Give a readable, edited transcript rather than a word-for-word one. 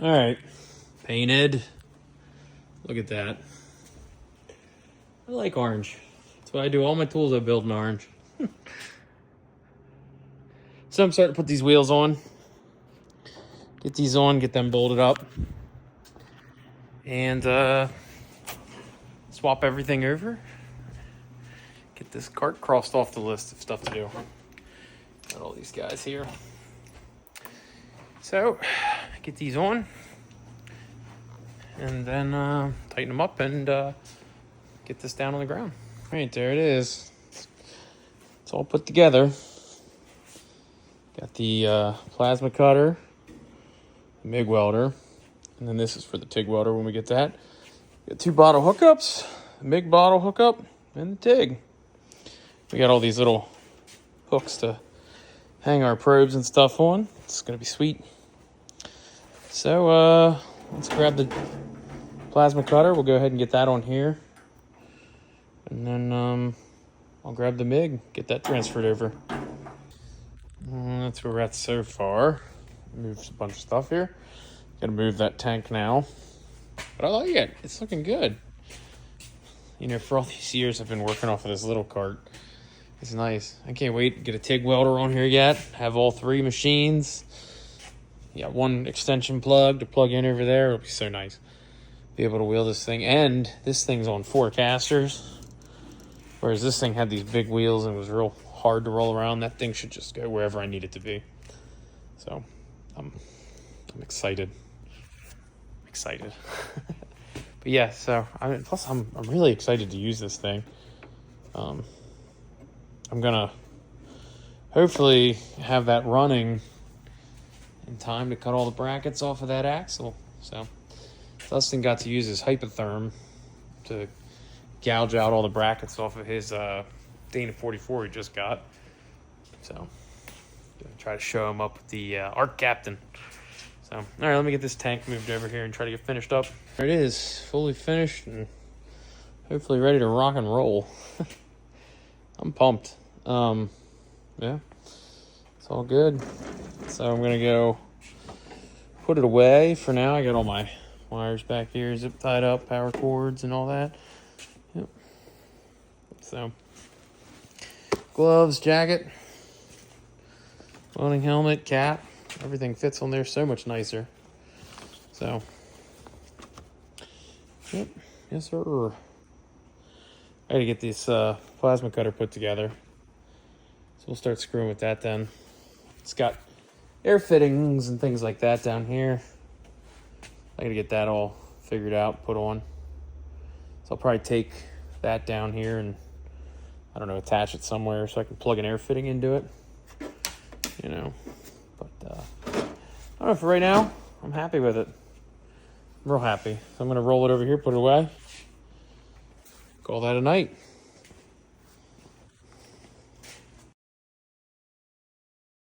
All right, painted. Look at that. I like orange. That's why I do all my tools. I build in orange. So I'm starting to put these wheels on. Get these on, get them bolted up, and swap everything over. Get this cart crossed off the list of stuff to do. Got all these guys here. So get these on, and then tighten them up and get this down on the ground. All right, there it is. It's all put together. Got the plasma cutter, the MIG welder, and then this is for the TIG welder when we get that. Got 2 bottle hookups, the MIG bottle hookup, and the TIG. We got all these little hooks to hang our probes and stuff on. It's gonna be sweet. So let's grab the plasma cutter. We'll go ahead and get that on here. And then I'll grab the MIG, get that transferred over. That's where we're at so far. Move a bunch of stuff here. Gotta move that tank now. But I like it. It's looking good. You know, for all these years I've been working off of this little cart. It's nice. I can't wait to get a TIG welder on here yet. Have all 3 machines. You got 1 extension plug to plug in over there. It'll be so nice. Be able to wheel this thing. And this thing's on 4 casters. Whereas this thing had these big wheels and was real hard to roll around. That thing should just go wherever I need it to be. So I'm excited. I'm excited. But yeah, so plus I'm really excited to use this thing. I'm gonna hopefully have that running in time to cut all the brackets off of that axle. So Dustin got to use his hypotherm to gouge out all the brackets off of his Dana 44 he just got. So gonna try to show him up with the ARC Captain. So all right, let me get this tank moved over here and try to get finished up. There it is, fully finished and hopefully ready to rock and roll. I'm pumped. Yeah, it's all good. So I'm gonna go put it away for now. I got all my wires back here zip tied up, power cords and all that. Yep. So gloves, jacket, welding helmet, cap, everything fits on there so much nicer. So yep, yes sir. I gotta get this plasma cutter put together. So we'll start screwing with that then. It's got air fittings and things like that down here. I gotta get that all figured out, put on. So I'll probably take that down here and, I don't know, attach it somewhere so I can plug an air fitting into it. You know, but I don't know, for right now, I'm happy with it. I'm real happy. So I'm gonna roll it over here, put it away. Call that a night.